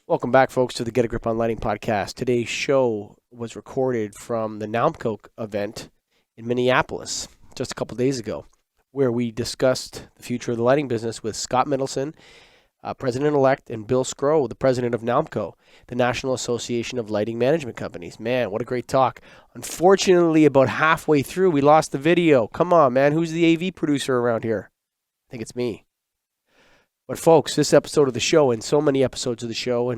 Welcome back, folks, to the Get a Grip on Lighting podcast. Today's show was recorded from the Nalmco event in Minneapolis just a couple days ago, where we discussed the future of the lighting business with Scott Mendelsohn, President-elect, and Bill Sgro, the president of Nalmco, the National Association of Lighting Management Companies. Man, what a great talk. Unfortunately, about halfway through, we lost the video. Come on, man. Who's the AV producer around here? I think it's me. But folks, this episode of the show and so many episodes of the show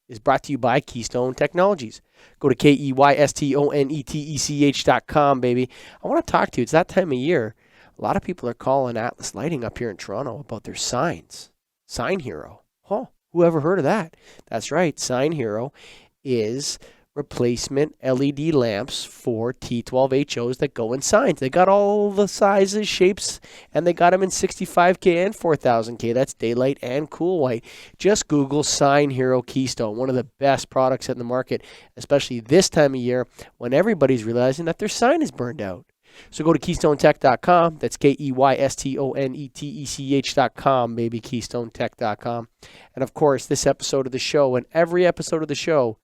is brought to you by Keystone Technologies. Go to KEYSTONETECH.com, baby. I want to talk to you. It's that time of year. A lot of people are calling Atlas Lighting up here in Toronto about their signs. Sign Hero. Oh, who ever heard of that? That's right. Sign Hero is replacement LED lamps for T12 HOs that go in signs. They got all the sizes, shapes, and they got them in 65K and 4000K. That's daylight and cool white. Just Google Sign Hero Keystone, one of the best products in the market, especially this time of year when everybody's realizing that their sign is burned out. So go to KeystoneTech.com. That's KEYSTONETECH.com, baby, KeystoneTech.com. And of course, this episode of the show and every episode of the show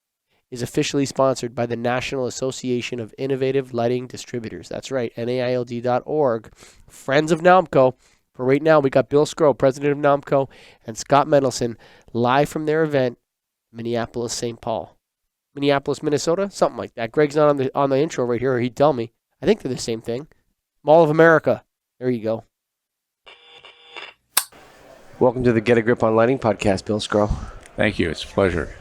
is officially sponsored by the National Association of Innovative Lighting Distributors. That's right, NAILD.org. Friends of Nalmco. For right now, we got Bill Sgro, president of Nalmco, and Scott Mendelsohn live from their event, Minneapolis, St. Paul. Minneapolis, Minnesota? Something like that. Greg's not on the intro right here, or he'd tell me. I think they're the same thing. Mall of America. There you go. Welcome to the Get a Grip on Lighting podcast, Bill Sgro. Thank you. It's a pleasure.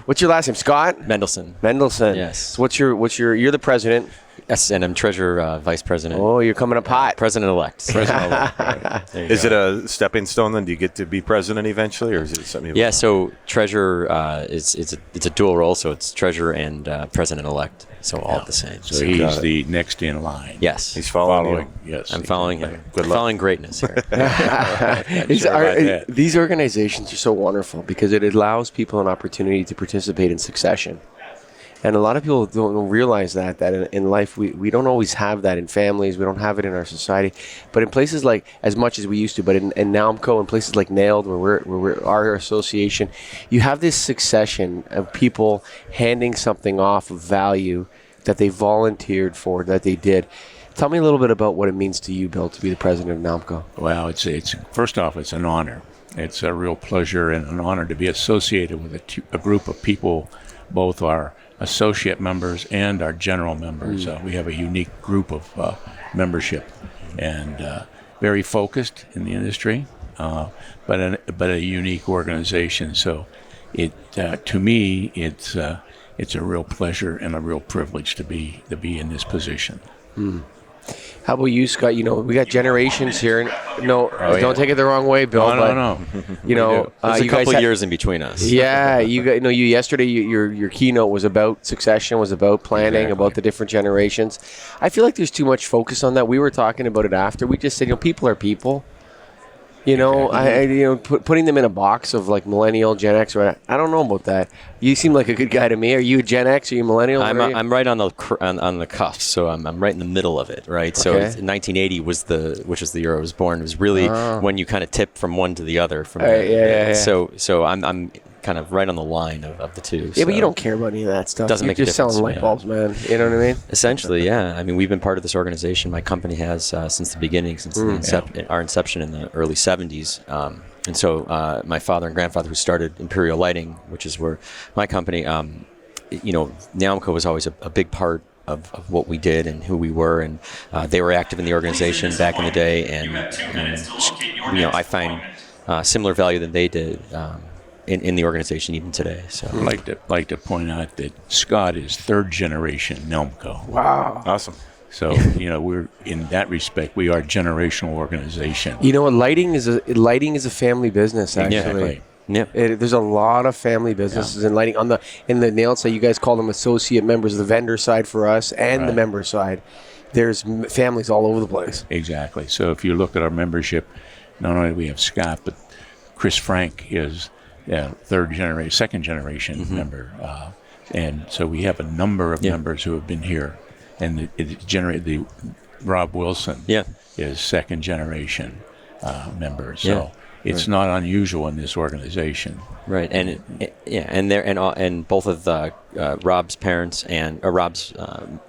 What's your last name? Scott? Mendelsohn. Mendelsohn. Yes. So you're the president. Yes, and I'm treasurer, vice president. Oh, you're coming up hot. President-elect. President-elect. Right. Is it a stepping stone then? Do you get to be president eventually, or is it something? Yeah, so treasurer, it's a dual role, so it's treasurer and president-elect, so all the same. So he's the next in line. Yes. He's following you. Yes. I'm following him. Good luck. Following greatness here. These organizations are so wonderful because it allows people an opportunity to participate in succession. And a lot of people don't realize that in life we don't always have that in families. We don't have it in our society. But in places like, as much as we used to, but in Nalmco and places like NAILD, where we're our association, you have this succession of people handing something off of value that they volunteered for, that they did. Tell me a little bit about what it means to you, Bill, to be the president of Nalmco. Well, it's first off, it's an honor. It's a real pleasure and an honor to be associated with a group of people, both our associate members and our general members. We have a unique group of membership and very focused in the industry, but a unique organization. So to me, it's a real pleasure and a real privilege to be in this position. How about you, Scott? You know, we got generations here. Don't take it the wrong way, Bill. No. You know, there's a couple years in between us. Yeah, you yesterday your keynote was about succession, was about planning, Exactly. about the different generations. I feel like there's too much focus on that. We were talking about it after. We just said, people are people. Putting them in a box of like millennial, Gen X, or I don't know about that. You seem like a good guy to me. Are you a Gen X? Are you a millennial? I'm right on the cusp, so I'm right in the middle of it, right? So 1980 which was the year I was born. It was really when you kind of tip from one to the other. So I'm kind of right on the line of the two. Yeah, but you don't care about any of that stuff. Doesn't make a difference. You're just selling light bulbs, man. You know what I mean? Essentially, yeah. I mean, we've been part of this organization. My company has since the beginning, our inception in the early 70s. And so my father and grandfather, who started Imperial Lighting, which is where my company, Nalmco was always a big part of what we did and who we were, and they were active in the organization back in the day, and I find similar value than they did in the organization even today. So I'd like to point out that Scott is third generation Nalmco. Wow. Awesome. So, we're, in that respect, we are a generational organization. You know what? Lighting is a family business, actually. Exactly. Yeah. There's a lot of family businesses in lighting. In the NAILD side, you guys call them associate members, the vendor side for us and the member side. There's families all over the place. Exactly. So if you look at our membership, not only do we have Scott, but Chris Frank is second generation member. And so we have a number of members who have been here. And it generated Rob Wilson is second generation member. So It's not unusual in this organization. Right, and both of Rob's parents and Rob's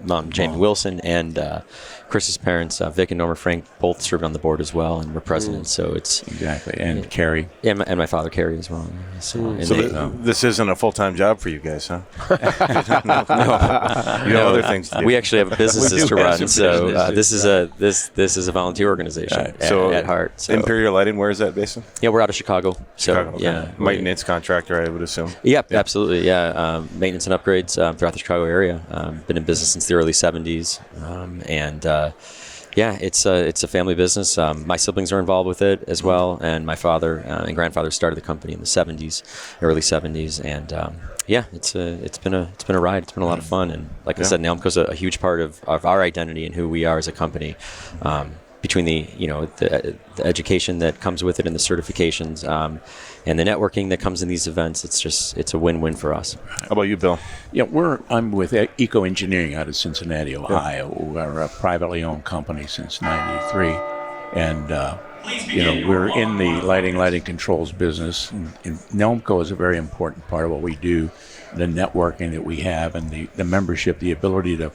mom, Jamie Wilson, and Chris's parents, Vic and Norma Frank, both served on the board as well and were presidents. So it's Exactly, and Carrie. Yeah, and my father Carrie as well. So this isn't a full-time job for you guys, huh? No. You have other things to do. we actually have businesses to have run. some So businesses. this is a volunteer organization at heart. So Imperial Lighting, where is that based in? yeah, we're out of Chicago. So Chicago, okay. yeah, Maintenance contractor, I would assume. Yeah, absolutely. Yeah, maintenance and upgrades throughout the Chicago area. Been in business since the early '70s, and yeah, it's a family business. My siblings are involved with it as well, and my father and grandfather started the company in the '70s, early '70s, and yeah, it's been a ride. It's been a lot of fun, and like I said, Nalmco's a huge part of our identity and who we are as a company. Between the education that comes with it and the certifications and the networking that comes in these events, it's a win-win for us. How about you, Bill? Yeah, I'm with Eco Engineering out of Cincinnati, Ohio. We're a privately owned company since '93, and we're in the lighting controls business. And Nalmco is a very important part of what we do. The networking that we have and the membership, the ability to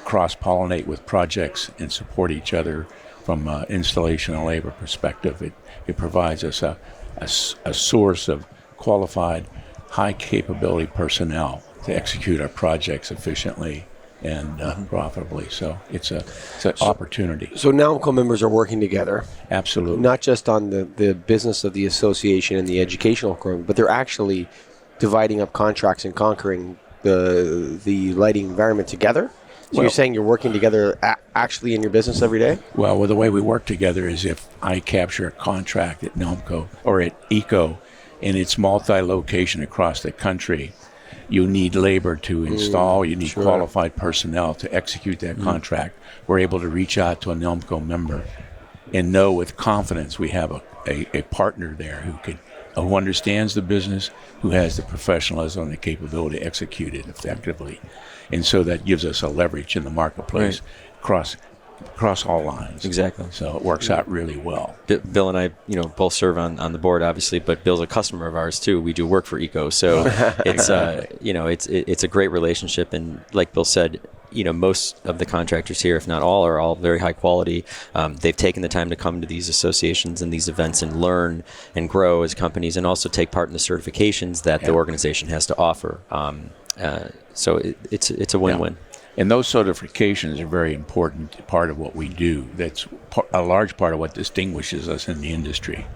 cross-pollinate with projects and support each other from installation and labor perspective. It provides us a source of qualified, high-capability personnel to execute our projects efficiently and profitably. So it's an opportunity. So Nalmco members are working together, Absolutely. not just on the business of the association and the educational program, but they're actually dividing up contracts and conquering the lighting environment together. So you're saying you're working together actually in your business every day? Well, the way we work together is if I capture a contract at Nalmco or at ECO and it's multi-location across the country, you need labor to install, you need qualified personnel to execute that contract. We're able to reach out to a Nalmco member and know with confidence we have a partner there who understands the business, who has the professionalism and the capability to execute it effectively. And so that gives us a leverage in the marketplace across all lines. Exactly. So it works out really well. Bill and I, both serve on the board, obviously, but Bill's a customer of ours too. We do work for ECO, so it's it's a great relationship. And like Bill said, most of the contractors here, if not all, are all very high quality. They've taken the time to come to these associations and these events and learn and grow as companies, and also take part in the certifications that the organization has to offer. So it's a win-win. And those certifications are a very important part of what we do. That's a large part of what distinguishes us in the industry.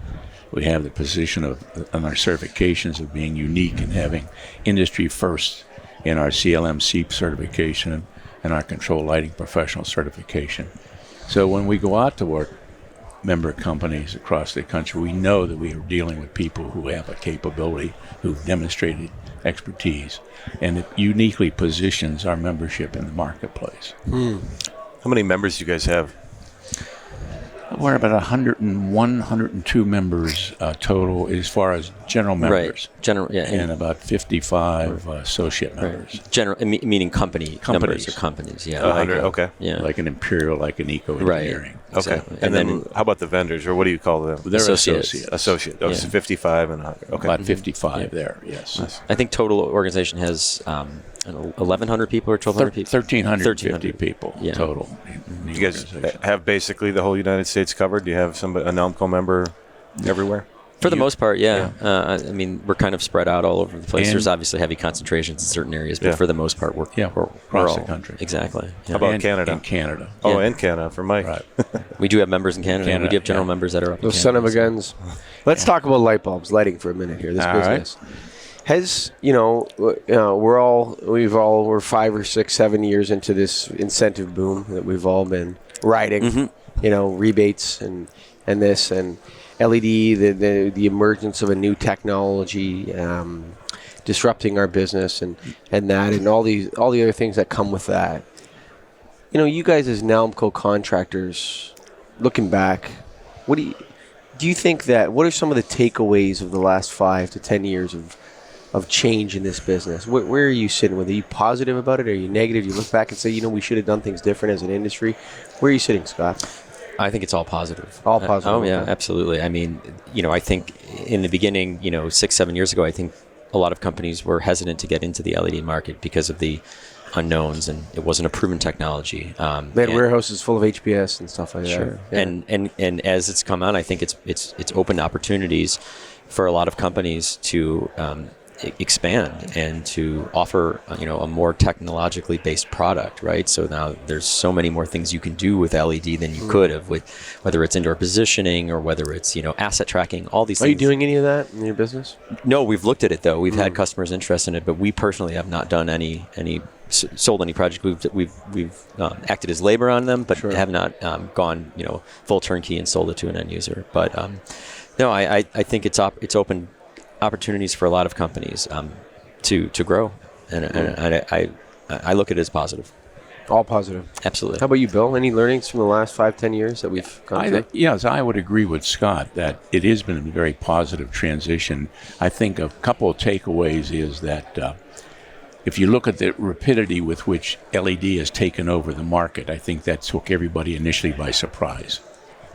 We have the position on our certifications of being unique and having industry first in our CLMC certification and our control lighting professional certification. So when we go out to work member companies across the country, we know that we are dealing with people who have a capability, who've demonstrated expertise, and it uniquely positions our membership in the marketplace. How many members do you guys have? We're about 101, 102 members total as far as general members. Right. General, yeah. And about 55 associate members. Right. General, meaning companies or companies, yeah. 100, okay. Yeah. Like an Imperial, like an Eco Engineering. Okay. Exactly. And then how about the vendors, or what do you call them? They're associates. Associate. Oh, so 55 and 100. Okay. About 55 there, yes. Nice. I think total organization has 1,100 people or 1,200 people? 1,350 people total. You guys have basically the whole United States covered? Do you have a Nalmco member everywhere? For the most part, yeah. We're kind of spread out all over the place. There's obviously heavy concentrations in certain areas, but for the most part, we're across the country. Exactly. Yeah. How about Canada? In Canada. Oh, and Canada for Mike. Right. We do have members in Canada. We do have general members that are up in Those Canada. son of a guns. Let's talk about light bulbs, lighting for a minute here. This All business has, we're 5 or 6, 7 years into this incentive boom that we've all been riding. Rebates and this and LED, the emergence of a new technology, disrupting our business and all the other things that come with that. You guys as Nalmco contractors, looking back, what do you think that? What are some of the takeaways of the last 5 to 10 years of change in this business? Where are you sitting with it? Are you positive about it? Are you negative? You look back and say, we should have done things different as an industry. Where are you sitting, Scott? I think it's all positive. All positive. Oh yeah, okay. absolutely. I mean, I think in the beginning, 6-7 years ago, I think a lot of companies were hesitant to get into the LED market because of the unknowns, and it wasn't a proven technology. They had warehouses full of HPS and stuff like Sure. that. Yeah. And as it's come out, I think it's opened opportunities for a lot of companies to expand and to offer a more technologically based product, right? So now there's so many more things you can do with LED than you could have, with whether it's indoor positioning or whether it's asset tracking, all these Are things. you doing any of that in your business? No, we've looked at it though. We've had customers interested in it, but we personally have not done sold any project. We've acted as labor on them, but have not gone full turnkey and sold it to an end user. But no, I think it's opened opportunities for a lot of companies to grow, and I look at it as positive. All positive. Absolutely. How about you, Bill? Any learnings from the last 5-10 years that we've gone through? Yes, I would agree with Scott that it has been a very positive transition. I think a couple of takeaways is that if you look at the rapidity with which LED has taken over the market, I think that took everybody initially by surprise.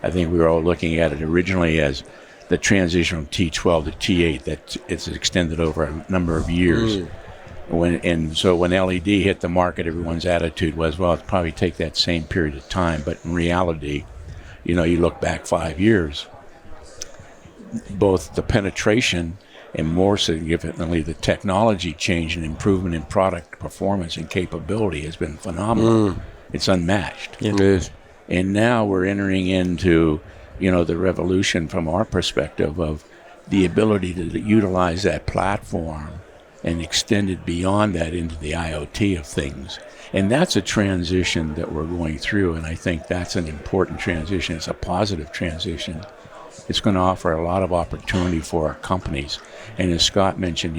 I think we were all looking at it originally as the transition from T12 to T8, that it's extended over a number of years. So when LED hit the market, everyone's attitude was, well, it'll probably take that same period of time. But in reality, you look back 5 years, both the penetration and more significantly the technology change and improvement in product performance and capability has been phenomenal. It's unmatched. It is. And now we're entering into the revolution from our perspective of the ability to utilize that platform and extend it beyond that into the IoT of things. And that's a transition that we're going through, and I think that's an important transition. It's a positive transition. It's going to offer a lot of opportunity for our companies. And as Scott mentioned,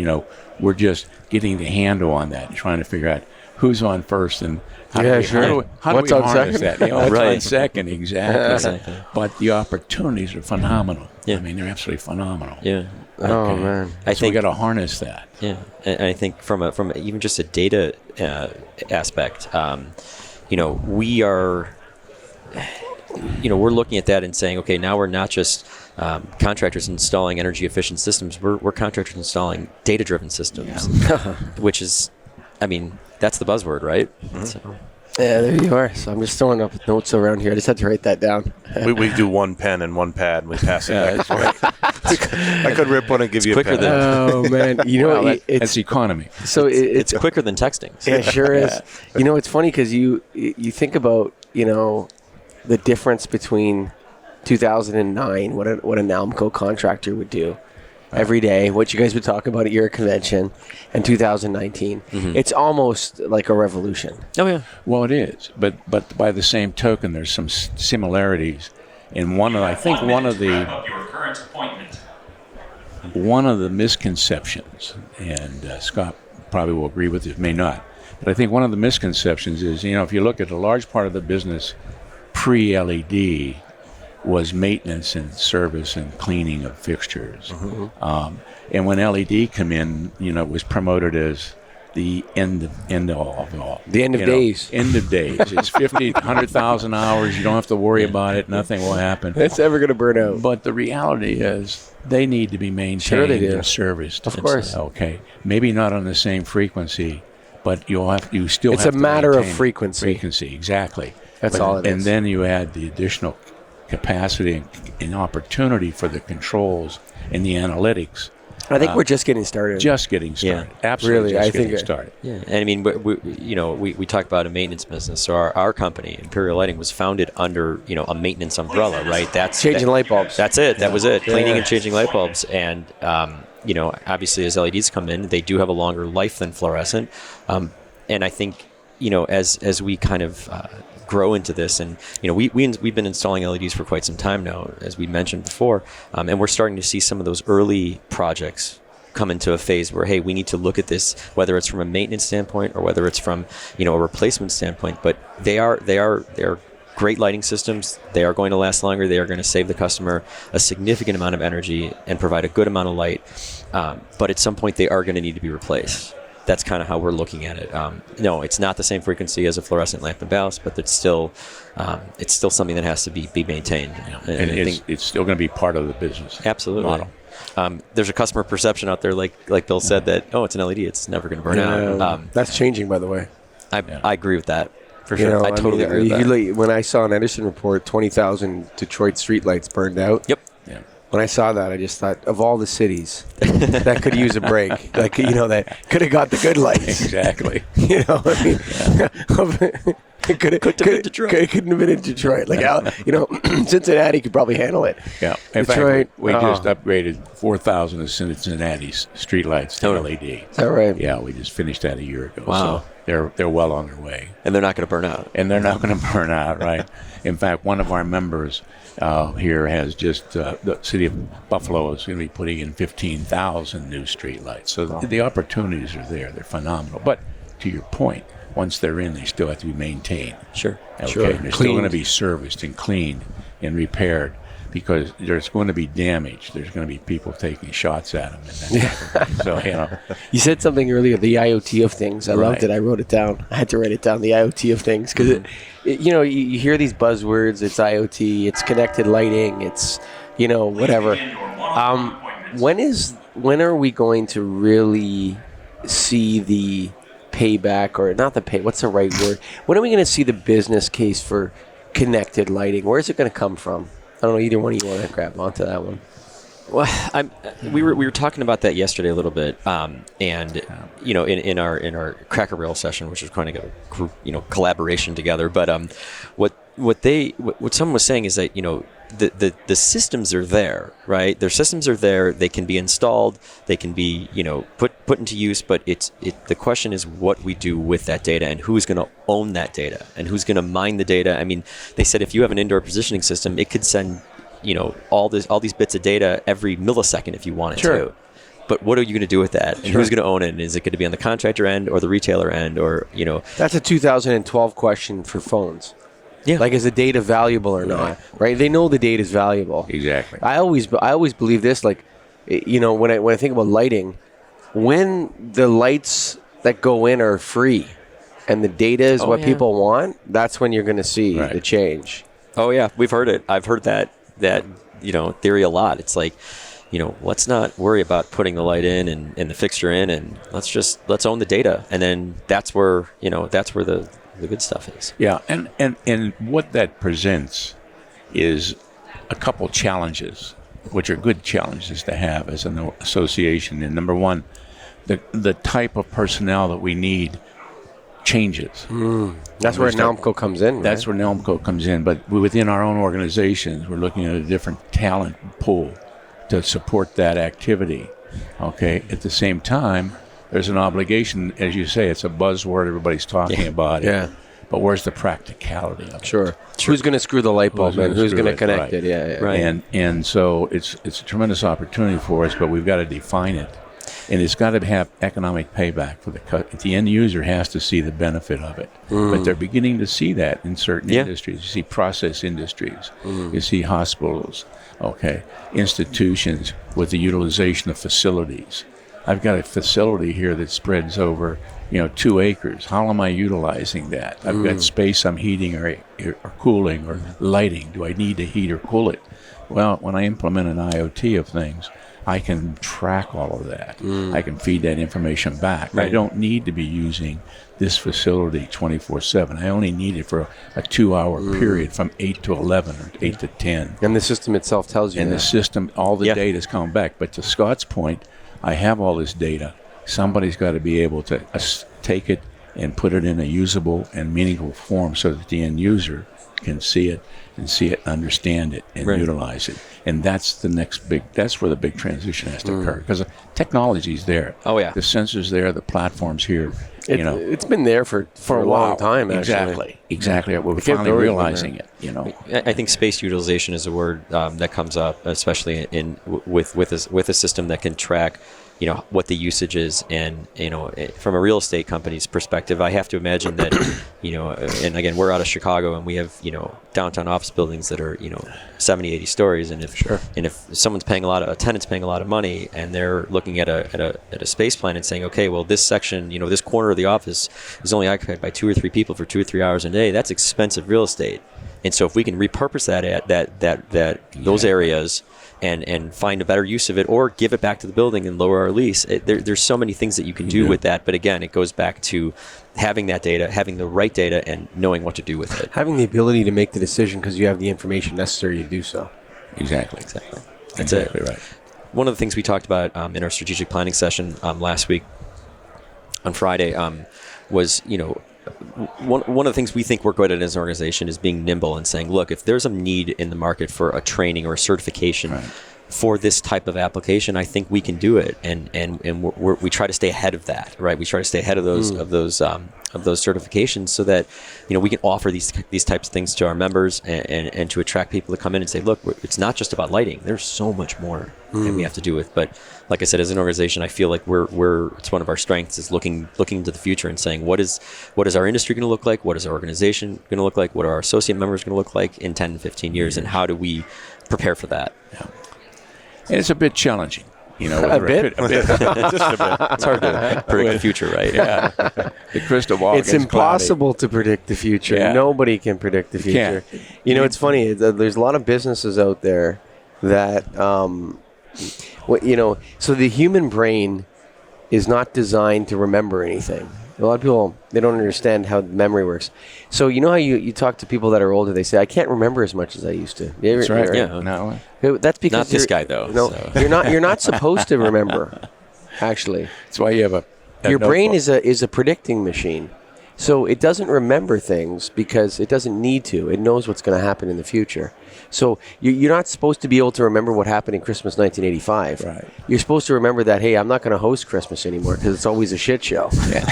we're just getting the handle on that and trying to figure out who's on first and how do we What's on harness second? that? What's Right. on second, exactly. Exactly. But the opportunities are phenomenal. Yeah. I mean, they're absolutely phenomenal. Yeah. Oh, man. I So think we got to harness that. Yeah, and I think from even just a data aspect, we are, we're looking at that and saying, okay, now we're not just contractors installing energy efficient systems. We're contractors installing data driven systems, which is, that's the buzzword, right? So, Yeah, there you are. So I'm just throwing up notes around here. I just had to write that down. We do one pen and one pad, and we pass it back. I could rip one and give you a quicker pen. than- Oh, man. That's It's economy. so it's quicker than texting. Yeah, it sure is. It's funny because you think about, the difference between 2009, what a Nalmco contractor would do every day, what you guys would talk about at your convention, and 2019. It's almost like a revolution. Oh yeah. Well, it is, but by the same token, there's some similarities. And one of the misconceptions, and Scott probably will agree with it, may not, but I think one of the misconceptions is, if you look at a large part of the business pre-LED was maintenance and service and cleaning of fixtures. And when LED come in, it was promoted as the end of all. The end of days. End of days. It's 50, 100,000 hours. You don't have to worry about it. Nothing will happen. It's ever going to burn out. But the reality is they need to be maintained Sure they do. and serviced. Of course. Okay. Maybe not on the same frequency, but you still It's have a to matter of maintain frequency. Frequency, exactly. That's all it is. And then you add the additional capacity and opportunity for the controls and the analytics. I think we're just getting started. Just getting started. Absolutely, Really, I just getting think started. Yeah, and I mean, we talk about a maintenance business. So our company, Imperial Lighting, was founded under a maintenance umbrella, right? That's Changing light bulbs. That's it. That was it. Cleaning and changing light bulbs, and obviously as LEDs come in, they do have a longer life than fluorescent, and I think as we kind of grow into this, and we've been installing LEDs for quite some time now, as we mentioned before, and we're starting to see some of those early projects come into a phase where, hey, we need to look at this, whether it's from a maintenance standpoint or whether it's from a replacement standpoint. But they are great lighting systems. They are going to last longer. They are going to save the customer a significant amount of energy and provide a good amount of light. But at some point, they are going to need to be replaced. that's kind of how we're looking at it. No, it's not the same frequency as a fluorescent lamp and ballast, but it's still something that has to be maintained. And it's still going to be part of the business. Absolutely. Model. There's a customer perception out there, like Bill said, that it's an LED, it's never going to burn out. That's changing, by the way. I agree with that. For sure. I totally agree with that. When I saw an Edison report, 20,000 Detroit streetlights burned out. Yep. Yeah. When I saw that, I just thought, of all the cities that could use a break, that could have got the good lights. Exactly. It couldn't have been in Detroit. Cincinnati could probably handle it. Yeah. In Detroit. fact, we just upgraded 4,000 of Cincinnati's streetlights to LED. Is that right? Yeah, we just finished that a year ago. Wow. So they're well on their way. And they're not going to burn out. And they're not going to burn out, right? In fact, one of our members here has just, the city of Buffalo is going to be putting in 15,000 new streetlights. So the opportunities are there. They're phenomenal. But to your point, once they're in, they still have to be maintained. Sure. Okay. Sure. They're still going to be serviced and cleaned and repaired, because there's going to be damage. There's going to be people taking shots at them. And that type of thing. So, You said something earlier, the IoT of things. I loved it. I wrote it down. I had to write it down, the IoT of things, because you hear these buzzwords. It's IoT. It's connected lighting. It's whatever. When are we going to really see the payback, or not the pay? What's the right word? When are we going to see the business case for connected lighting? Where is it going to come from? I don't know. Either one of you want to grab onto that one? Well, we were talking about that yesterday a little bit, and in our Cracker Barrel session, which was kind of a group, collaboration together. But what someone was saying is that the systems are there, right? Their systems are there. They can be installed. They can be put into use. But the question is what we do with that data, and who's going to own that data, and who's going to mine the data. I mean, they said if you have an indoor positioning system, it could send all these bits of data every millisecond if you wanted to. But what are you going to do with that? And who's going to own it? And is it going to be on the contractor end or the retailer end, or That's a 2012 question for phones. Yeah. Like, is the data valuable or not? Right? They know the data is valuable. exactly. I always believe this. Like, when I think about lighting, when the lights that go in are free, and the data is what people want, that's when you're going to see the change. Oh yeah, we've heard it. I've heard that theory a lot. It's like, let's not worry about putting the light in and the fixture in, and let's own the data, and then that's where the good stuff is. Yeah, and what that presents is a couple challenges, which are good challenges to have as an association. And number one, the type of personnel that we need changes. That's where Nalmco comes in. Right? That's where Nalmco comes in. But within our own organizations, we're looking at a different talent pool to support that activity. Okay. At the same time, there's an obligation, as you say, it's a buzzword. Everybody's talking about it. Yeah. But where's the practicality of it? Sure. Who's going to screw the light bulb in? Who's going to connect it? Yeah. Right. And so it's a tremendous opportunity for us, but we've got to define it. And it's got to have economic payback for the end user has to see the benefit of it. But they're beginning to see that in certain industries. You see process industries. You see hospitals, institutions with the utilization of facilities. I've got a facility here that spreads over, 2 acres. How am I utilizing that? I've got space I'm heating or cooling or lighting. Do I need to heat or cool it? Well, when I implement an IoT of things, I can track all of that. I can feed that information back. Right. I don't need to be using this facility 24/7. I only need it for a 2-hour period from 8 to 11 or 8 to 10. And the system itself tells you And that. the system, all the data is coming back. But to Scott's point, I have all this data. Somebody's got to be able to take it and put it in a usable and meaningful form so that the end user can see it and understand it, and utilize it. And that's that's where the big transition has to occur, because the technology's there. Oh, yeah. The sensors there, the platform's here. It's been there for a long time, actually. Exactly. We're finally realizing it, I think space utilization is a word that comes up, especially with a system that can track, what the usage is. And, from a real estate company's perspective, I have to imagine that, and again, we're out of Chicago and we have, downtown office buildings that are, 70, 80 stories. And if someone's a tenant's paying a lot of money and they're looking at a space plan and saying, okay, well, this section, this corner of the office is only occupied by 2 or 3 people for 2 or 3 hours a day, that's expensive real estate. And so if we can repurpose those areas and find a better use of it, or give it back to the building and lower our lease, there's so many things that you can do with that. But again, it goes back to having that data, having the right data, and knowing what to do with it. Having the ability to make the decision because you have the information necessary to do so. Exactly. That's Exactly it. right. One of the things we talked about in our strategic planning session last week on Friday was, one of the things we think we're good at as an organization is being nimble and saying, look, if there's a need in the market for a training or a certification for this type of application, I think we can do it, and we try to stay ahead of that, right? We try to stay ahead of those certifications so that we can offer these types of things to our members and to attract people to come in and say, look, it's not just about lighting. There's so much more that we have to do with. But like I said, as an organization, I feel like it's one of our strengths is looking into the future and saying, what is our industry going to look like? What is our organization going to look like? What are our associate members going to look like in 10 and 15 years? And how do we prepare for that? Yeah. And it's a bit challenging, A bit? Just a bit. It's hard to predict the future, right? Yeah. The crystal ball It's gets impossible to predict the future. Yeah. Nobody can predict the future. It's funny. There's a lot of businesses out there that, so the human brain is not designed to remember anything. A lot of people, they don't understand how memory works. So how you talk to people that are older, they say, I can't remember as much as I used to. That's right. Yeah. No. That's because Not this guy, though. No, so. you're not supposed to remember, actually. That's why you have a Your brain notebook. is a predicting machine. So it doesn't remember things because it doesn't need to. It knows what's going to happen in the future. So you're not supposed to be able to remember what happened in Christmas 1985. Right. You're supposed to remember that, hey, I'm not going to host Christmas anymore because it's always a shit show. Yeah.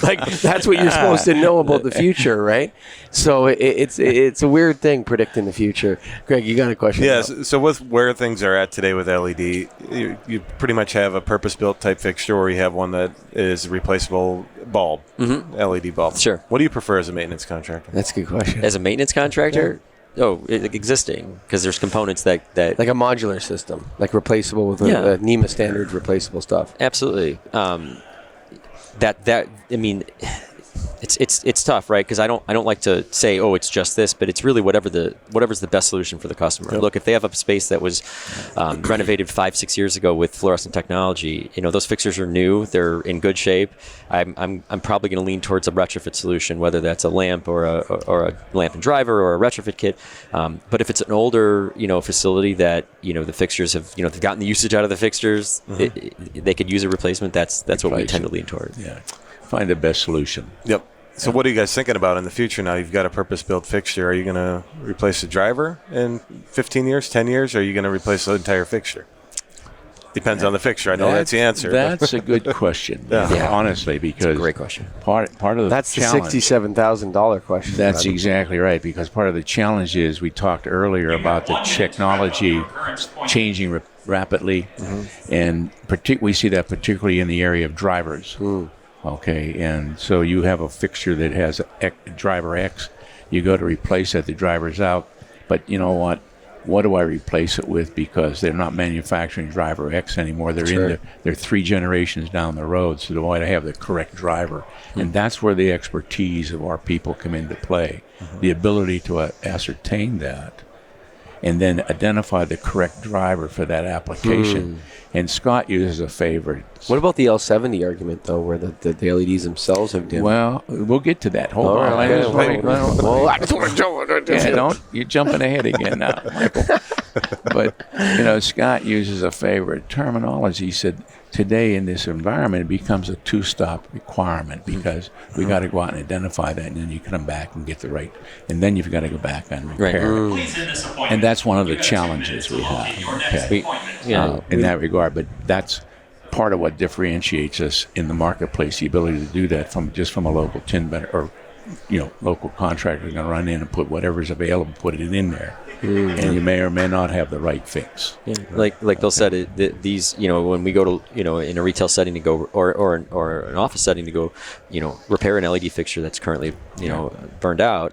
Like, that's what you're supposed to know about the future, right? So it's a weird thing, predicting the future. Greg, you got a question? Yes. So with where things are at today with LED, you pretty much have a purpose-built type fixture, or you have one that is a replaceable bulb, LED bulb. Sure. What do you prefer as a maintenance contractor? That's a good question. As a maintenance contractor, existing, because there's components that Like a modular system, like replaceable with a NEMA standard replaceable stuff. absolutely. It's tough, right? Because I don't like to say, it's just this, but it's really whatever's the best solution for the customer. Yep. Look, if they have a space that was renovated 5-6 years ago with fluorescent technology, those fixtures are new, they're in good shape. I'm probably going to lean towards a retrofit solution, whether that's a lamp or a lamp and driver or a retrofit kit. But if it's an older facility that the fixtures have they've gotten the usage out of the fixtures, they could use a replacement. That's what we tend to lean toward. Yeah. Find the best solution. Yep. So what are you guys thinking about in the future now? You've got a purpose-built fixture. Are you going to replace the driver in 15 years, 10 years, or are you going to replace the entire fixture? Depends on the fixture. I know that's the answer. That's a good question. Honestly, because Great question. Part of the That's the challenge, $67,000 question. That's Adam. exactly right, because part of the challenge is we talked earlier about the technology changing rapidly, and we see that particularly in the area of drivers. Okay, and so you have a fixture that has driver X, you go to replace it, the driver's out, but you know what? What do I replace it with? Because they're not manufacturing driver X anymore. They're they're 3 generations down the road, so do I have the correct driver? And that's where the expertise of our people come into play, the ability to ascertain that and then identify the correct driver for that application. And Scott uses a favorite. What about the L70 argument, though, where the LEDs themselves have dimmed? Well, we'll get to that. Hold on. You're jumping ahead again now, Michael. But, Scott uses a favorite terminology. He said, today in this environment, it becomes a 2-stop requirement because we got to go out and identify that, and then you come back and get the right, and then you've got to go back and repair it. And that's one of the challenges we have in that regard. But that's part of what differentiates us in the marketplace, the ability to do that from a local tin vendor or local contractor going to run in and put whatever's available, put it in there. and you may or may not have the right fix. Yeah. Like Bill said, these, when we go to, in a retail setting to go, or an office setting to go, repair an LED fixture that's currently, burned out.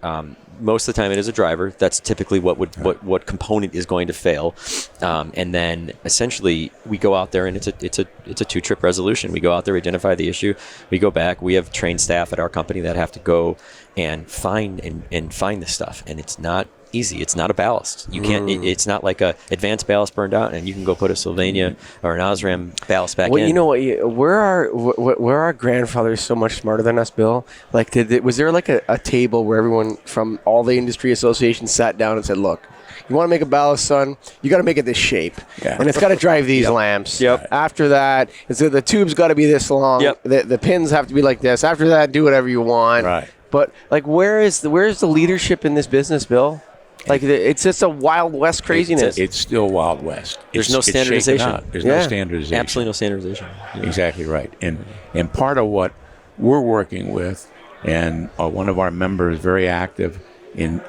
Most of the time it is a driver. That's typically what component is going to fail. And then essentially we go out there and it's a 2-trip resolution. We go out there, identify the issue. We go back. We have trained staff at our company that have to go and find this stuff. And it's not easy. It's not a ballast. You can't. It's not like a advanced ballast burned out, and you can go put a Sylvania or an Osram ballast back in. Well, you know what? Where our grandfathers so much smarter than us, Bill? Like, was there like a table where everyone from all the industry associations sat down and said, "Look, you want to make a ballast, son? You got to make it this shape, and it's got to drive these lamps. Yep. After that, the tube's got to be this long. Yep. The pins have to be like this. After that, do whatever you want. Right. But like, where's the leadership in this business, Bill? Like, it's just a Wild West craziness. It's still Wild West. There's no standardization. There's no standardization. Absolutely no standardization. Yeah. Exactly right. And part of what we're working with, and one of our members very active in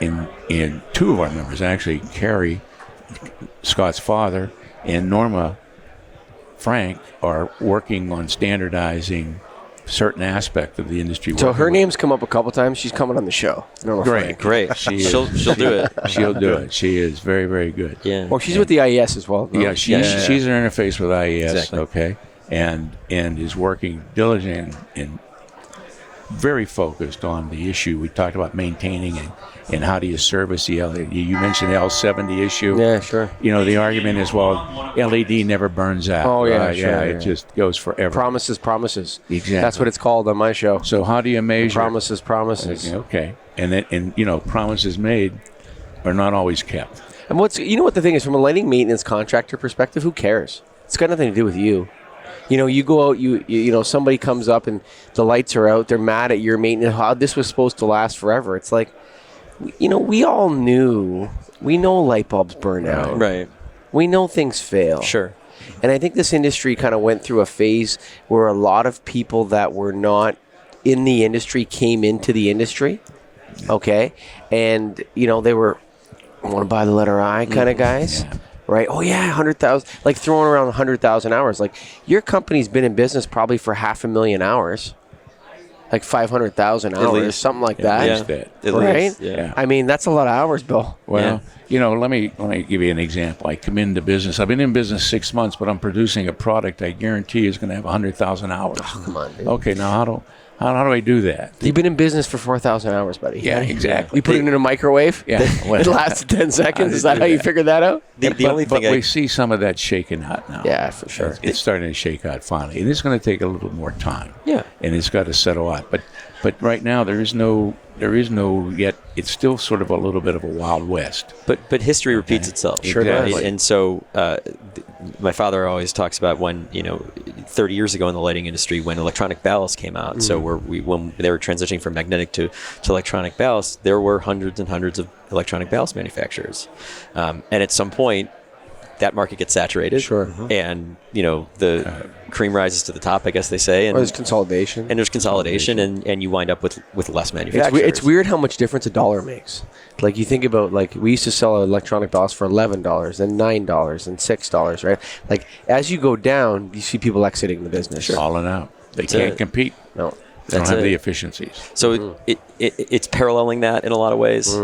2 of our members, actually, Carrie, Scott's father, and Norma Frank, are working on standardizing certain aspect of the industry. So her name's come up a couple times. She's coming on the show. Great. She'll do it. She'll do it. She is very, very good. Yeah. Well, she's with the IES as well. No? Yeah, she's an interface with IES. Exactly. Okay, and is working diligent and very focused on the issue. We talked about maintaining and how do you service the LED. You mentioned the L70 issue. Yeah, sure. The argument is, well, LED never burns out. Oh, yeah, right? sure. It just goes forever. Promises. Exactly. That's what it's called on my show. So how do you measure? Promises. Okay. And promises made are not always kept. And what the thing is, from a lighting maintenance contractor perspective, who cares? It's got nothing to do with you. You go out, somebody comes up and the lights are out. They're mad at your maintenance. How this was supposed to last forever. It's like, we all knew. We know light bulbs burn out. Right. We know things fail. Sure. And I think this industry kind of went through a phase where a lot of people that were not in the industry came into the industry. Okay. And, they were, I want to buy the letter I kind of guys. Yeah. Right? Oh, yeah, 100,000. Like throwing around 100,000 hours. Like, your company's been in business probably for 500,000 hours. Like 500,000 hours, something like that. Yeah. Right? Least, yeah. I mean, that's a lot of hours, Bill. Well, let me give you an example. I come into business. I've been in business 6 months, but I'm producing a product I guarantee is going to have 100,000 hours. Oh, come on, dude. Okay, now how do I do that? You've been in business for 4,000 hours, buddy. Yeah, exactly. You put it in a microwave? Yeah. It lasts 10 seconds? Is that how you figured that out? The only thing we see some of that shaking out now. Yeah, for sure. It's starting to shake out finally. And it's going to take a little more time. Yeah. And it's got to settle out. But right now there is no yet. It's still sort of a little bit of a Wild West. But history repeats itself. Sure does. And so my father always talks about when 30 years ago in the lighting industry when electronic ballast came out. So when they were transitioning from magnetic to electronic ballast, there were hundreds and hundreds of electronic ballast manufacturers, and at some point that market gets saturated. Sure. And the cream rises to the top, I guess they say. And Or there's consolidation. and there's consolidation, and you wind up with less manufacturers. It's weird how much difference a dollar makes. Like, you think about, like, we used to sell electronic ballast for $11, then $9, and $6, right? Like, as you go down, you see people exiting the business. Falling out. They That's can't it. compete. No. They don't That's have it. the efficiencies. So it's paralleling that in a lot of ways.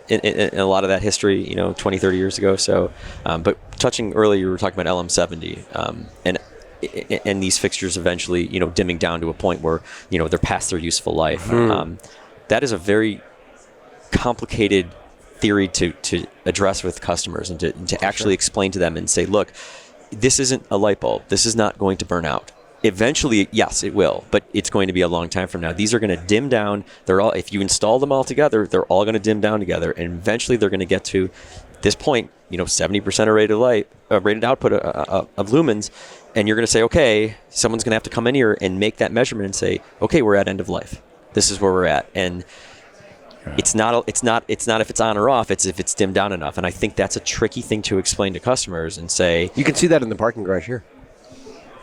In a lot of that history, 20, 30 years ago. So, but touching earlier, you were talking about LM70, and these fixtures eventually, dimming down to a point where, they're past their useful life. That is a very complicated theory to address with customers and to actually explain to them and say, look, this isn't a light bulb. This is not going to burn out. Eventually, yes, it will, but it's going to be a long time from now. These are going to dim down. If you install them all together, they're all going to dim down together, and eventually they're going to get to this point. 70% of rated output of lumens, and you're going to say, okay, someone's going to have to come in here and make that measurement and say, okay, we're at end of life. This is where we're at, and it's not if it's on or off. It's if it's dimmed down enough, and I think that's a tricky thing to explain to customers and say. You can see that in the parking garage here.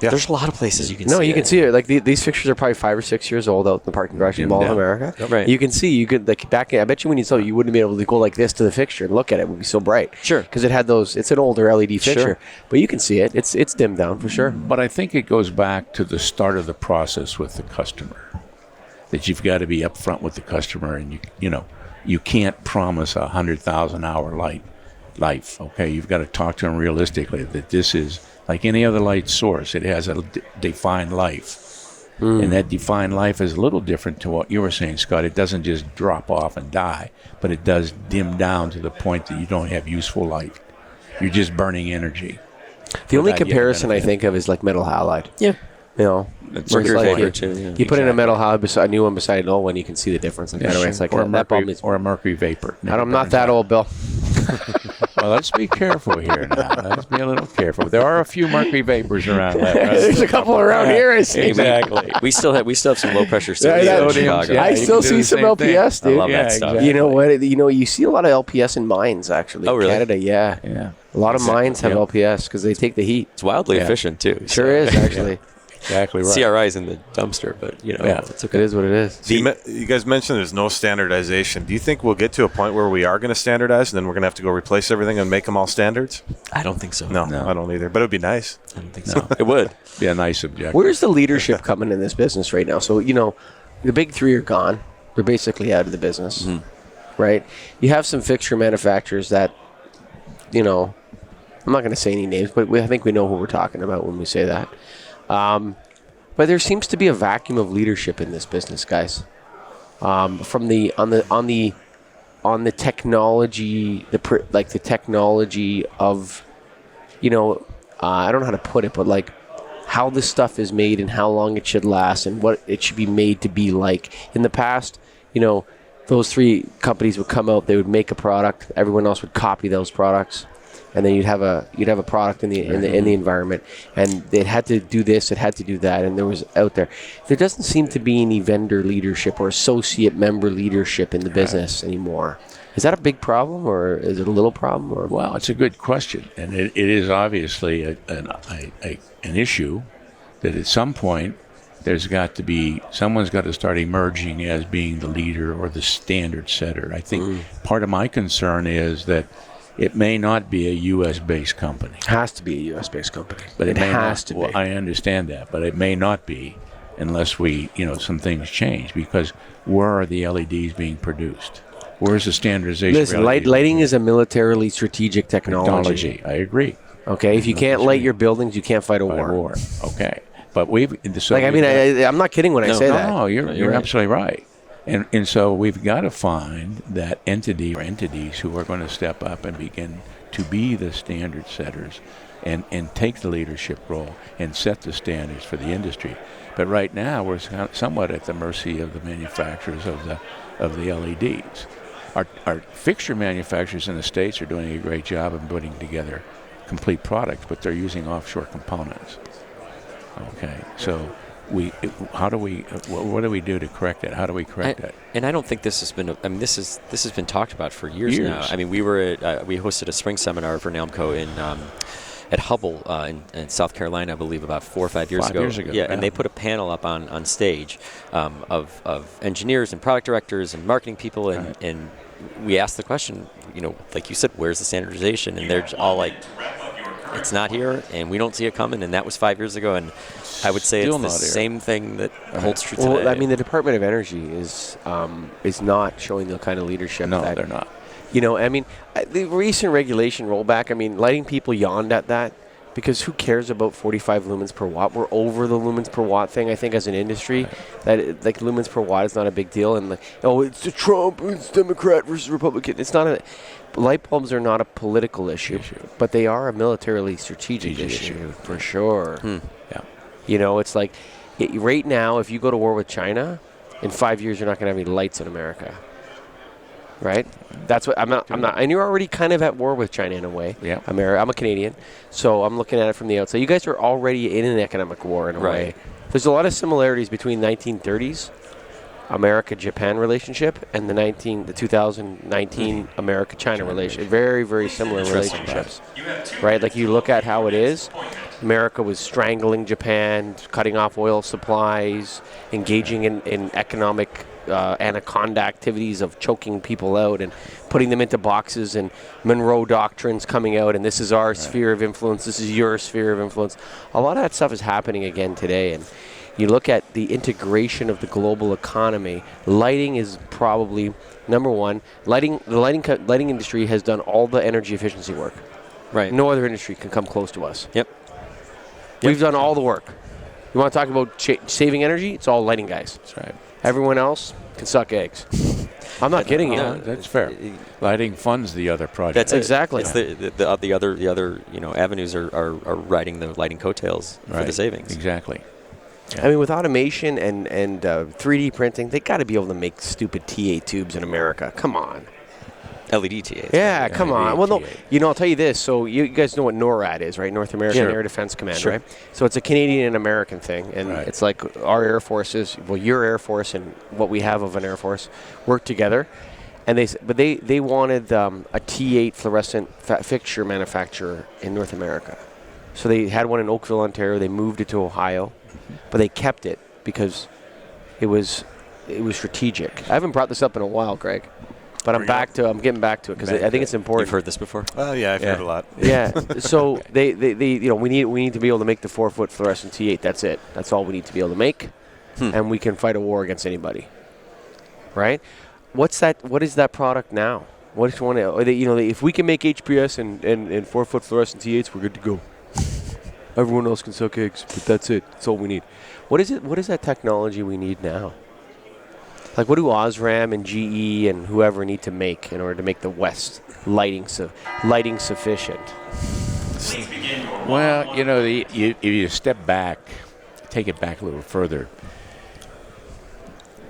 Yeah. There's a lot of places you can see No, you it. can see it. Like these fixtures are probably 5 or 6 years old out in the parking garage in Mall of America. Right. You can see. You could like back. I bet you when you saw it, you wouldn't be able to go like this to the fixture and look at it. It would be so bright. Sure. Because it had those. It's an older LED fixture, Sure. but you can see it. It's dimmed down for sure. But I think it goes back to the start of the process with the customer, that you've got to be upfront with the customer, and you can't promise 100,000 hour life. Okay, you've got to talk to them realistically that this is like any other light source. It has a defined life, and that defined life is a little different to what you were saying, Scott. It doesn't just drop off and die, but it does dim down to the point that you don't have useful light. You're just burning energy. The only that you comparison I benefit. think of is like metal halide. Yeah. You know, That's where it's mercury like vapor you- too, yeah. You put in a Exactly. metal halide beside a new one beside an old one, you can see the difference. Like, Yeah, right away, sure. it's like or, a that bulb mercury, is. or a mercury vapor. Never I'm not burns that out. old, Bill. Well, let's be careful here now. Let's be a little careful. There are a few mercury vapors around left. Right? There's a couple around here. I see. Exactly. We still have some low pressure Yeah, cities yeah, in yeah. Chicago. Yeah, I you still can do see the some same thing. LPS, I dude. love Yeah, that stuff. exactly. You know what? You see a lot of LPS in mines, actually. Oh, in really? Canada, yeah. Yeah. A lot of mines have Yeah. LPS because they take the heat. It's wildly Yeah. efficient too. Sure is, actually. Exactly right. CRI's in the dumpster, but Yeah. it's It okay. is what it is. So you guys mentioned there's no standardization. Do you think we'll get to a point where we are going to standardize and then we're going to have to go replace everything and make them all standards? I don't think so. No, No. I don't either. But it would be nice. I don't think so. It would. Be a nice objective. Where's the leadership coming in this business right now? So, the big three are gone. They're basically out of the business, right? You have some fixture manufacturers that, I'm not going to say any names, but I think we know who we're talking about when we say that. But there seems to be a vacuum of leadership in this business, guys. From on the technology, the technology of, I don't know how to put it, but like how this stuff is made and how long it should last and what it should be made to be like. In the past, those three companies would come out, they would make a product, everyone else would copy those products, and then you'd have a product in the environment, and it had to do this, it had to do that, and there was out there. There doesn't seem to be any vendor leadership or associate member leadership in the business anymore. Is that a big problem, or is it a little problem? Or Well, it's a good question, and it is obviously an issue that at some point someone's got to start emerging as being the leader or the standard setter. I think part of my concern is that it may not be a U.S.-based company. it has to be a U.S.-based company, But it may has not, to be. Well, I understand that, but it may not be unless some things change, because where are the LEDs being produced? Where's the standardization? Listen, of LEDs? lighting is a militarily strategic technology. I agree. Okay, if you can't light your buildings, you can't fight a By war. war. Okay. But so I'm not kidding when I say that. No, you're right. absolutely right. And so we've got to find that entity or entities who are going to step up and begin to be the standard setters and take the leadership role and set the standards for the industry. But right now we're somewhat at the mercy of the manufacturers of the LEDs. Our fixture manufacturers in the States are doing a great job of putting together complete products, but they're using offshore components. Okay, so what do we do to correct that? How do we correct that? And I don't think this has been. I mean, this has been talked about for years now. I mean, we hosted a spring seminar for Nalmco at Hubble in South Carolina, I believe, about 4 or 5 years ago. 5 years ago, Yeah, yeah. and they put a panel up on stage of engineers and product directors and marketing people, and we asked the question, like you said, where's the standardization? And they're all like, it's not here, and we don't see it coming. And that was 5 years ago, and I would say Still it's the not here. same thing that holds true today. Well, I mean, the Department of Energy is not showing the kind of leadership. No, that, they're not. The recent regulation rollback. I mean, lighting people yawned at that because who cares about 45 lumens per watt? We're over the lumens per watt thing. I think as an industry, that like lumens per watt is not a big deal. And it's the Trump, it's Democrat versus Republican. It's not a. Light bulbs are not a political issue, but they are a militarily strategic issue for sure. Yeah. It's like right now, if you go to war with China, in 5 years you're not going to have any lights in America. Right? That's what I'm not. And you're already kind of at war with China in a way. Yeah. I'm a Canadian, so I'm looking at it from the outside. You guys are already in an economic war in a way. There's a lot of similarities between 1930s America-Japan relationship and the 2019 America-China relationship. Very, very similar relationships. Right? Like you look at how it is. America was strangling Japan, cutting off oil supplies, engaging in economic anaconda activities of choking people out and putting them into boxes, and Monroe doctrines coming out, and this is our sphere of influence, this is your sphere of influence. A lot of that stuff is happening again today, and you look at the integration of the global economy. Lighting is probably number one. The lighting industry has done all the energy efficiency work. Right. No other industry can come close to us. Yep. We've done all the work. You want to talk about saving energy? It's all lighting guys. That's right. Everyone else can suck eggs. I'm not kidding you. No, that's fair. Lighting funds the other projects. That's exactly. It's the other avenues are riding the lighting coattails for the savings. Exactly. I mean, with automation and 3D printing, they got to be able to make stupid TA tubes in America. Come on. LED TAs. Yeah, come on. Well, no, TA. I'll tell you this. So you guys know what NORAD is, right? North American Air Defense Command, right? So it's a Canadian and American thing, and it's like our Air Forces, your Air Force and what we have of an Air Force work together. And they wanted a T8 fluorescent fixture manufacturer in North America. So they had one in Oakville, Ontario. They moved it to Ohio, but they kept it because it was strategic. I haven't brought this up in a while, Greg, but I'm getting back to it because I think it's important. You've heard this before? Oh yeah, I've heard a lot. Yeah. So they we need to be able to make the 4-foot fluorescent T8. That's it. That's all we need to be able to make, and we can fight a war against anybody. Right? What's that? What is that product now? What one? If we can make HPS and 4-foot fluorescent T8s, we're good to go. Everyone else can suck eggs, but that's it. That's all we need. What is it? What is that technology we need now? Like, what do Osram and GE and whoever need to make in order to make the West lighting sufficient? Well, if you step back, take it back a little further,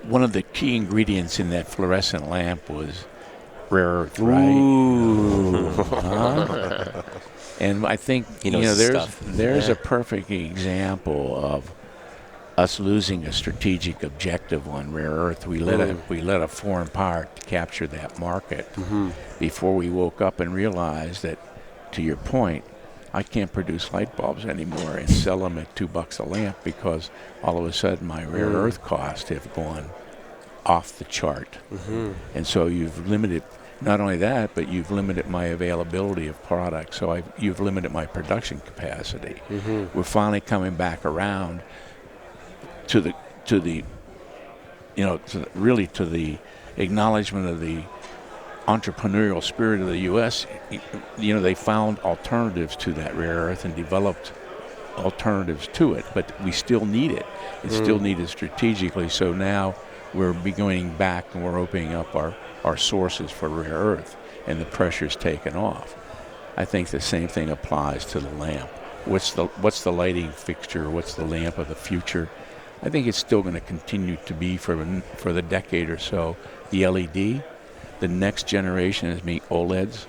one of the key ingredients in that fluorescent lamp was rare earth, right? Ooh. And I think there's a perfect example of us losing a strategic objective on rare earth. We let a foreign power capture that market before we woke up and realized that, to your point, I can't produce light bulbs anymore and sell them at $2 a lamp because all of a sudden my rare earth costs have gone off the chart. And so you've limited, not only that, but you've limited my availability of product. So you've limited my production capacity. We're finally coming back around to the acknowledgement of the entrepreneurial spirit of the U.S. They found alternatives to that rare earth and developed alternatives to it, but we still need it. It's still needed strategically. So now we're going back and we're opening up our sources for rare earth, and the pressure's taken off. I think the same thing applies to the lamp. What's the lighting fixture? What's the lamp of the future? I think it's still going to continue to be for the decade or so the LED. The next generation is OLEDs,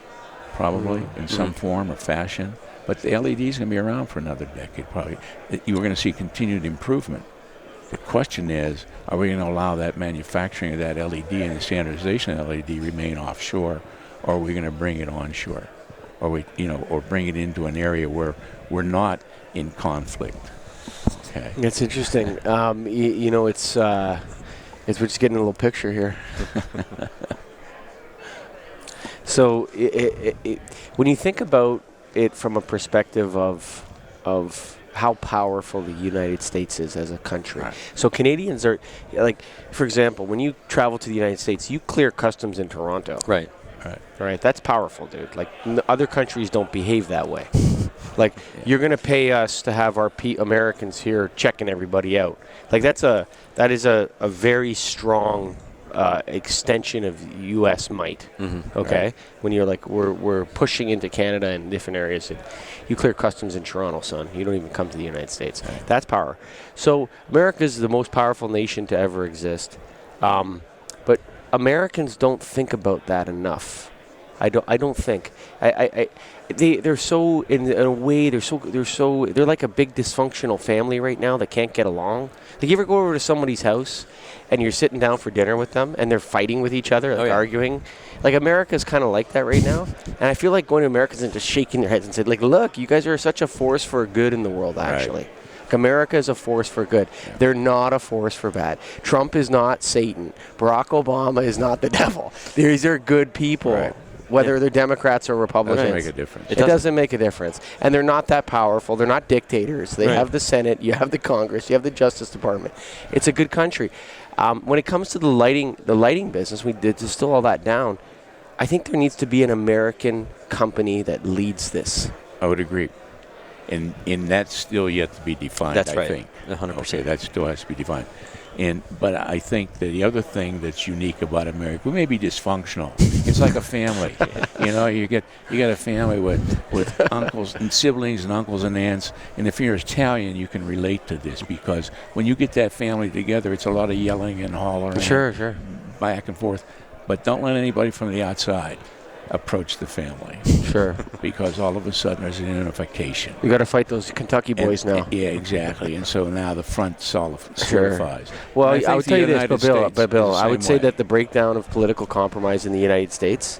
probably in some form or fashion. But the LED is going to be around for another decade, probably. You're going to see continued improvement. The question is, are we going to allow that manufacturing of that LED and the standardization of LED remain offshore, or are we going to bring it onshore, or bring it into an area where we're not in conflict? Okay. It's interesting. We're just getting a little picture here. So when you think about it from a perspective of how powerful the United States is as a country. Right. So Canadians are, like, for example, when you travel to the United States, you clear customs in Toronto. Right. Right. That's powerful, dude. Like, other countries don't behave that way. Like, you're going to pay us to have our Americans here checking everybody out. Like, that is a very strong extension of U.S. might. Okay, right. When you're like, we're pushing into Canada and different areas. You clear customs in Toronto, son. You don't even come to the United States. Right. That's power. So America is the most powerful nation to ever exist, but Americans don't think about that enough. I don't think. They're so in a way they're like a big dysfunctional family right now that can't get along. Like, you ever go over to somebody's house and you're sitting down for dinner with them and they're fighting with each other, like arguing? Like, America's kind of like that right now. And I feel like going to Americans and just shaking their heads and saying, like, look, you guys are such a force for good in the world, actually. Right. America is a force for good. Yeah. They're not a force for bad. Trump is not Satan. Barack Obama is not the devil. These are good people. Right. Whether they're Democrats or Republicans. It doesn't make a difference. It doesn't make a difference. And they're not that powerful. They're not dictators. They have the Senate. You have the Congress. You have the Justice Department. It's a good country. When it comes to the lighting business, we did distill all that down. I think there needs to be an American company that leads this. I would agree. And that's still yet to be defined, That's right. I think. 100%. Okay, that still has to be defined. But I think that the other thing that's unique about America, we may be dysfunctional. It's like a family. You know, you got a family with uncles and siblings and uncles and aunts. And if you're Italian, you can relate to this, because when you get that family together, it's a lot of yelling and hollering. Sure. Back and forth. But don't let anybody from the outside approach the family. Sure. Because all of a sudden there's an unification. You got to fight those Kentucky boys now. Yeah, exactly. And so now the front solidifies. Sure. Well, I would tell you this, but Bill, I would say that the breakdown of political compromise in the United States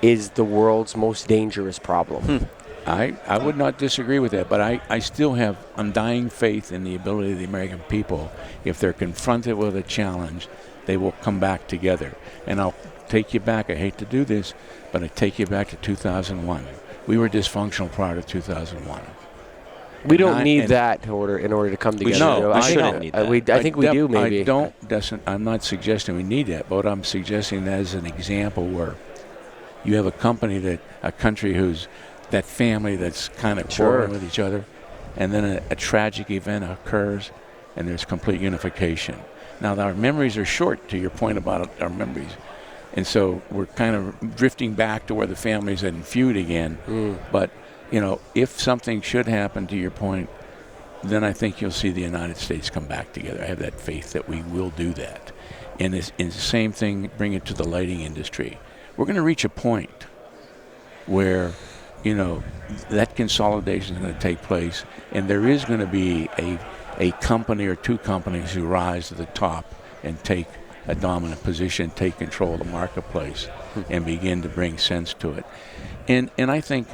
is the world's most dangerous problem. I would not disagree with that, but I still have undying faith in the ability of the American people. If they're confronted with a challenge, they will come back together. And I'll take you back. I hate to do this, but I take you back to 2001. We were dysfunctional prior to 2001. We don't need that in order to come together. No, I shouldn't need that. I think we do, maybe. I'm not suggesting we need that, but I'm suggesting that as an example where you have a country who's that family that's kind of quarreling with each other, and then a tragic event occurs, and there's complete unification. Now, our memories are short, to your point about our memories. And so we're kind of drifting back to where the families had feud again. But, if something should happen, to your point, then I think you'll see the United States come back together. I have that faith that we will do that. And it's the same thing, bring it to the lighting industry. We're going to reach a point where, that consolidation is going to take place, and there is going to be a company or two companies who rise to the top and take a dominant position, take control of the marketplace, and begin to bring sense to it. And I think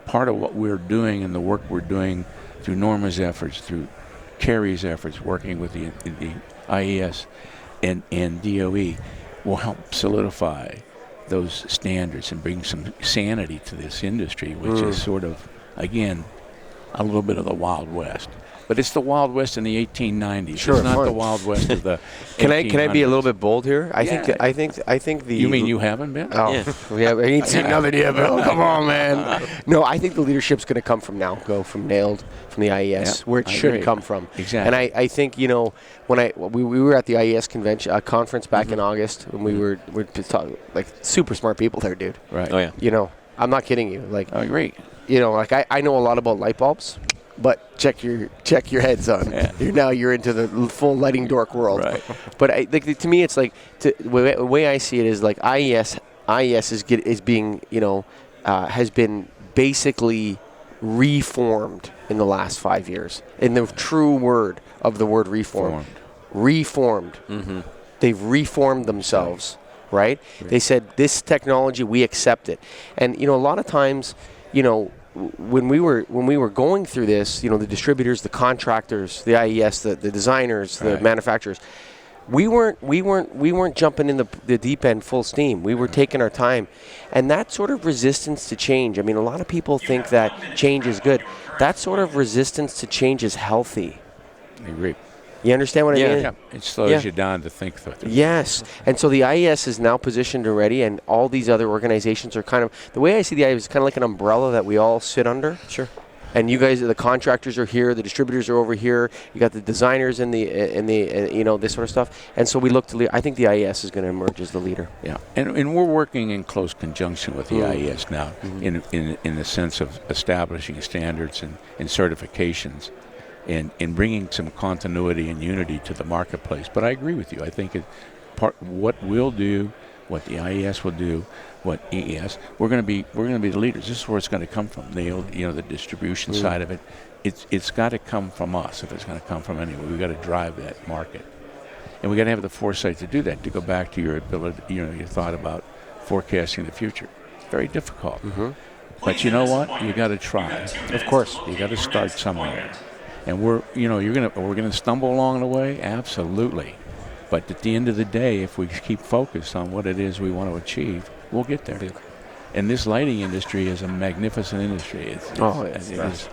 part of what we're doing and the work we're doing through Norma's efforts, through Kerry's efforts, working with the IES and DOE, will help solidify those standards and bring some sanity to this industry, which is sort of, again, a little bit of the Wild West. But it's the Wild West in the 1890s. Sure, it's not the Wild West of the. Can I be a little bit bold here? I think the. You mean you haven't been? Oh, yeah. We ain't seen nothing yet, Bill. Come on, man. No, I think the leadership's going to come from Nalmco, from NAILD, from the IES, where it should come from. Exactly. And I think when we were at the IES convention conference back in August, when we're talking, like, super smart people there, dude. Right. Oh yeah. I'm not kidding you. Like, I agree. I know a lot about light bulbs. But check your head, son. Yeah. You're into the full lighting dork world. Right. But to me, it's like the way I see it is like IES is being has been basically reformed in the last 5 years. In the true word of the word reformed. Mm-hmm. They've reformed themselves, right? They said this technology, we accept it, and a lot of times, when we were going through this, the distributors, the contractors, the IES, the designers, the manufacturers, we weren't jumping in the deep end full steam. We were taking our time, and that sort of resistance to change. I mean, a lot of people think that change is good. That sort of resistance to change is healthy. I agree. You understand what I mean? Yeah. It slows you down to think through. Yes. And so the IES is now positioned and ready, and all these other organizations are kind of, the way I see the IES is kind of like an umbrella that we all sit under. Sure. And you guys, the contractors are here, the distributors are over here, you got the designers and this sort of stuff. And so we look to, I think the IES is going to emerge as the leader. Yeah. And we're working in close conjunction with the IES now in the sense of establishing standards and certifications. And bringing some continuity and unity to the marketplace. But I agree with you. I think what we'll do what the IES will do, what EES. We're going to be the leaders. This is where it's going to come from. The distribution side of it. It's got to come from us if it's going to come from anywhere. We've got to drive that market, and we got to have the foresight to do that. To go back to your ability, your thought about forecasting the future. It's very difficult. But you know what? You got to try. Of course. You got to start somewhere. And we're going to stumble along the way, absolutely. But at the end of the day, if we keep focused on what it is we want to achieve, we'll get there. And this lighting industry is a magnificent industry. It is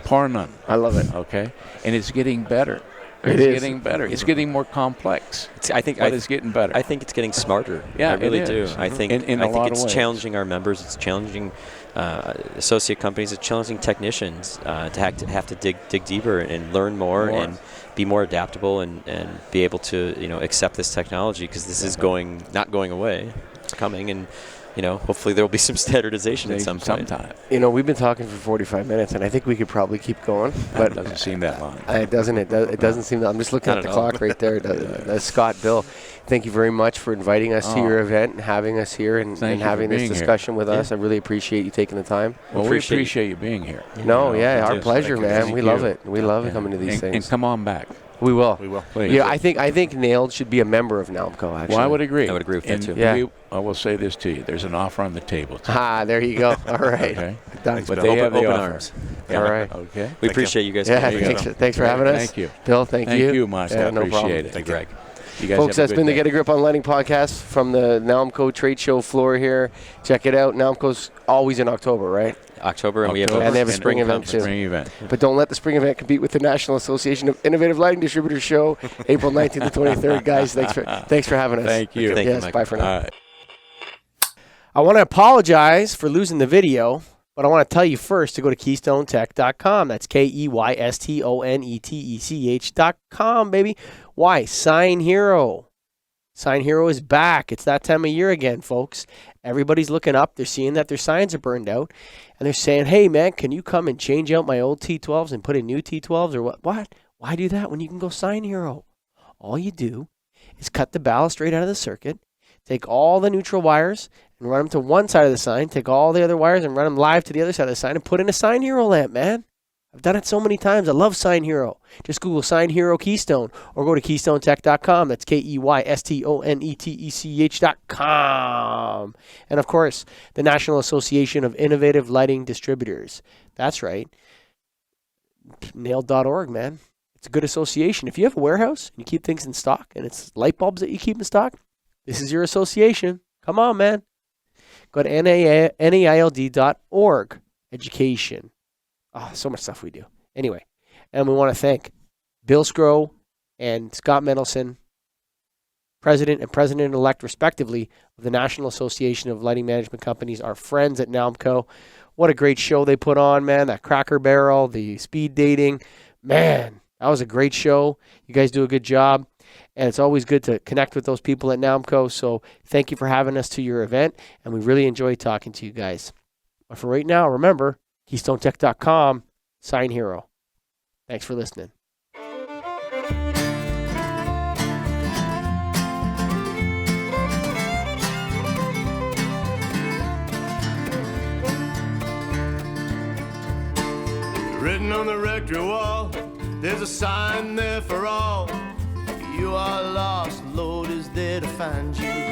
par none. I love it. Okay, and it's getting better. It is getting better. It's getting more complex. It's getting better. I think it's getting smarter. Yeah, I really do. is. I think in a lot of it's ways. challenging our members. It's challenging associate companies. It's challenging technicians to have to dig deeper and learn more and be more adaptable and be able to accept this technology, because this is not going away. It's coming, and hopefully there will be some standardization at some point. Sometime. We've been talking for 45 minutes, and I think we could probably keep going. But It doesn't seem that long. It doesn't. It doesn't seem that. I'm just looking Not at the at all. clock right there. Scott, Bill, thank you very much for inviting us to your event and having us here and Thank you having for this being discussion with Yeah. us. I really appreciate you taking the time. Well, we appreciate you being here. No, yeah, our Yes, pleasure, thank you. man. Thank We love you. it. We love Yeah. coming to these And things. come on back. We will. We will. Please. Yeah, I think NAILD should be a member of Nalmco, actually. Well, I would agree. I would agree with that, And too. Yeah. I will say this to you. There's an offer on the table. There you go. All right. Okay. Done. But Bill. they have the Open offer. arms. All right. Okay. We appreciate you guys. Yeah, coming. thanks for having us. Thank you. Bill, thank you. Thank you, Monica. Yeah, I no appreciate problem. it. Thank you. Greg. You guys Folks, have a that's good been the day. Get a Grip on Lighting podcast from the Nalmco Trade Show floor here. Check it out. Nalmco's always in October, right? October, and we have October. And they have a and spring event, conference. too. Spring event. But don't let the spring event compete with the National Association of Innovative Lighting Distributors show, April 19th to 23rd. Guys, thanks for having us. Thank you. Thank you, Yes, Mike. bye for now. Uh, I want to apologize for losing the video, but I want to tell you first to go to KeystoneTech.com. That's KeystoneTech.com, baby. Why? Sign Hero. Sign Hero is back. It's that time of year again, folks. Everybody's looking up. They're seeing that their signs are burned out, and they're saying, hey, man, can you come and change out my old T12s and put in new T12s or what? What? Why do that when you can go Sign Hero? All you do is cut the ballast right out of the circuit, take all the neutral wires and run them to one side of the sign, take all the other wires and run them live to the other side of the sign and put in a Sign Hero lamp, man. I've done it so many times. I love Sign Hero. Just Google Sign Hero Keystone or go to KeystoneTech.com. That's KeystoneTech.com. And, of course, the National Association of Innovative Lighting Distributors. That's right. NAILD.org, man. It's a good association. If you have a warehouse and you keep things in stock and it's light bulbs that you keep in stock, this is your association. Come on, man. Go to NAILD.org. Education. Oh, so much stuff we do. Anyway, and we want to thank Bill Sgro and Scott Mendelsohn, President and President-elect, respectively, of the National Association of Lighting Management Companies, our friends at Nalmco. What a great show they put on, man. That Cracker Barrel, the speed dating. Man, that was a great show. You guys do a good job. And it's always good to connect with those people at Nalmco. So thank you for having us to your event. And we really enjoy talking to you guys. But for right now, remember, KeystoneTech.com, Sign Hero. Thanks for listening. Written on the rectory wall, there's a sign there for all. You are lost, Lord is there to find you.